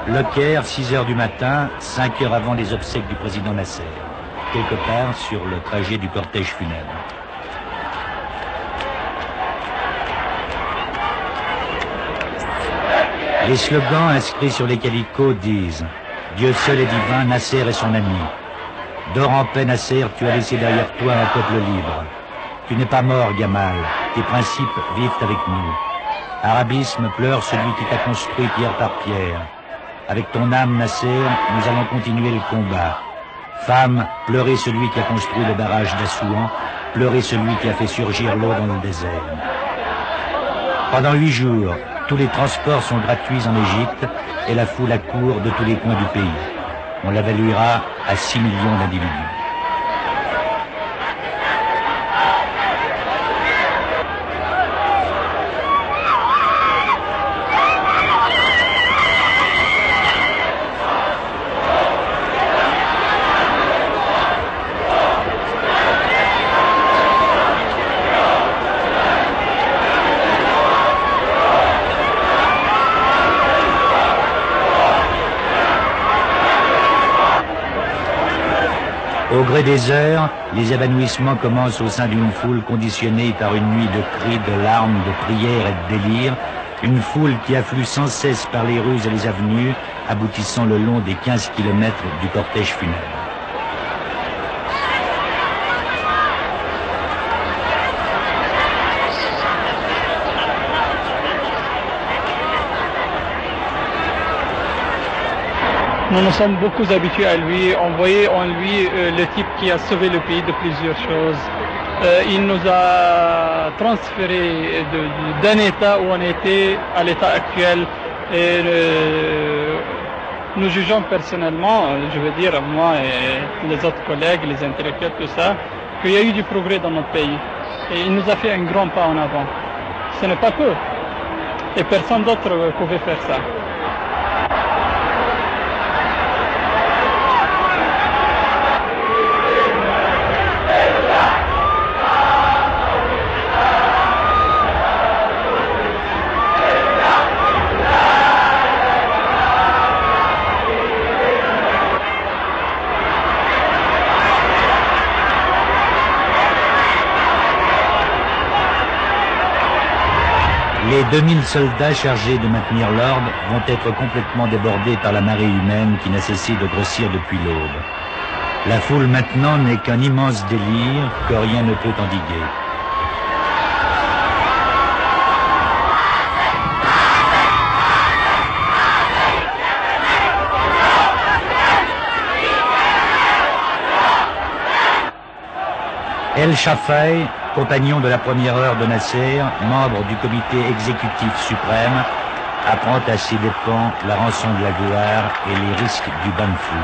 Le Caire, 6 heures du matin, 5 heures avant les obsèques du président Nasser, quelque part sur le trajet du cortège funèbre. Les slogans inscrits sur les calicots disent « Dieu seul est divin, Nasser est son ami. Dors en paix, Nasser, tu as laissé derrière toi un peuple libre. Tu n'es pas mort, Gamal, tes principes vivent avec nous. Arabisme, pleure celui qui t'a construit pierre par pierre. Avec ton âme, Nasser, nous allons continuer le combat. Femme, pleurez celui qui a construit le barrage d'Assouan, pleurez celui qui a fait surgir l'eau dans le désert. » Pendant 8 jours, tous les transports sont gratuits en Égypte et la foule accourt de tous les coins du pays. On l'évaluera à 6 millions d'individus. Au gré des heures, les évanouissements commencent au sein d'une foule conditionnée par une nuit de cris, de larmes, de prières et de délires, une foule qui afflue sans cesse par les rues et les avenues, aboutissant le long des 15 kilomètres du cortège funèbre. Nous nous sommes beaucoup habitués à lui. On voyait en lui le type qui a sauvé le pays de plusieurs choses. Il nous a transféré d'un état où on était à l'état actuel. Et nous jugeons personnellement, je veux dire moi et les autres collègues, les intellectuels, tout ça, qu'il y a eu du progrès dans notre pays. Et il nous a fait un grand pas en avant. Ce n'est pas peu. Et personne d'autre pouvait faire ça. Les 2000 soldats chargés de maintenir l'ordre vont être complètement débordés par la marée humaine qui n'a cessé de grossir depuis l'aube. La foule maintenant n'est qu'un immense délire que rien ne peut endiguer. El Shafai, compagnon de la première heure de Nasser, membre du comité exécutif suprême, apprend à ses dépens la rançon de la gloire et les risques du bain de foule.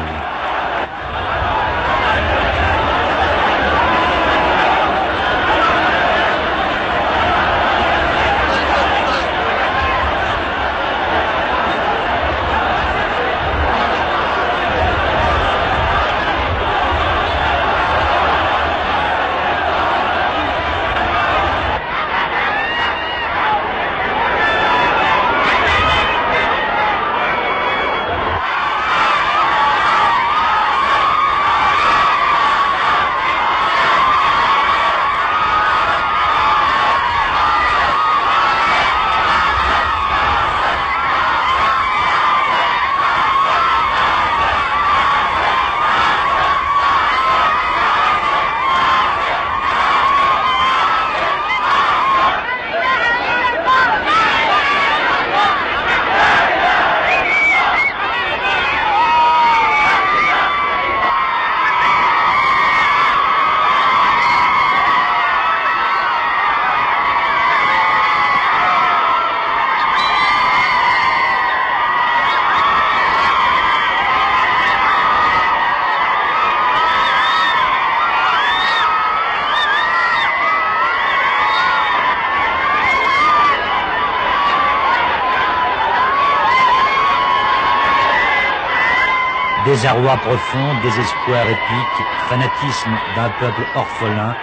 Désarroi profond, désespoir épique, fanatisme d'un peuple orphelin,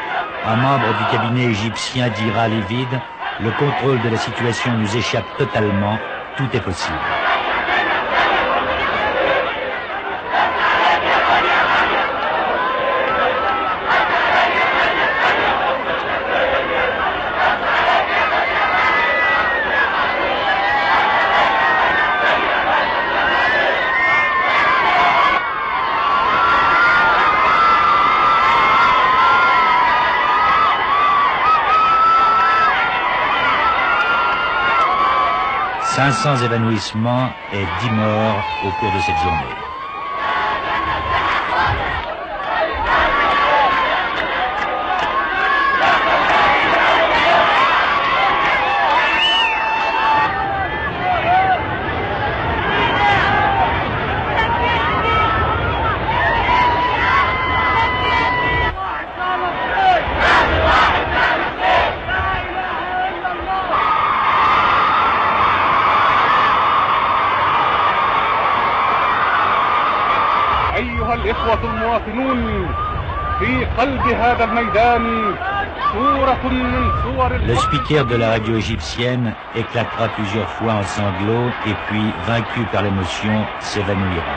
un membre du cabinet égyptien dira livide, le contrôle de la situation nous échappe totalement, tout est possible. « 500 évanouissements et 10 morts au cours de cette journée. أيها الإخوة المواطنون في قلب هذا الميدان صورة من صور. Le speaker de la radio égyptienne éclatera plusieurs fois en sanglots et puis, vaincu par l'émotion, s'évanouira.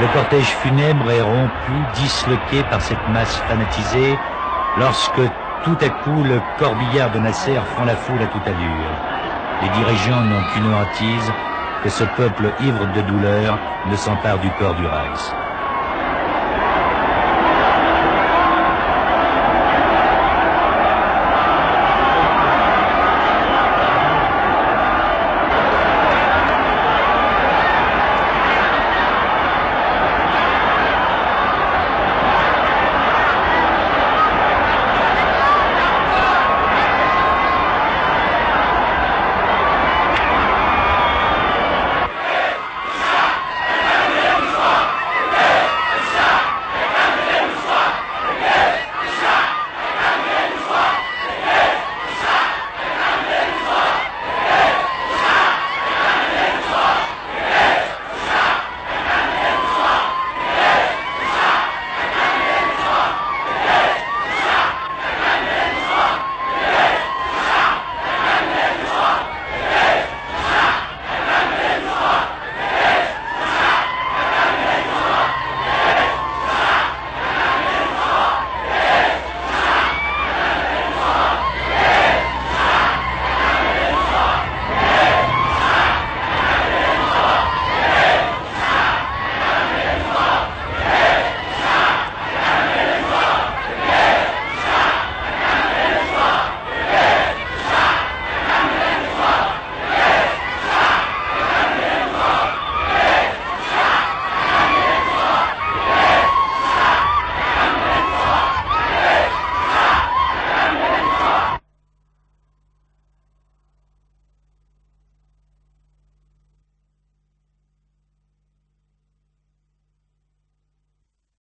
Le cortège funèbre est rompu, disloqué par cette masse fanatisée, lorsque tout à coup le corbillard de Nasser fend la foule à toute allure. Les dirigeants n'ont qu'une hantise, que ce peuple ivre de douleur ne s'empare du corps du Reichs.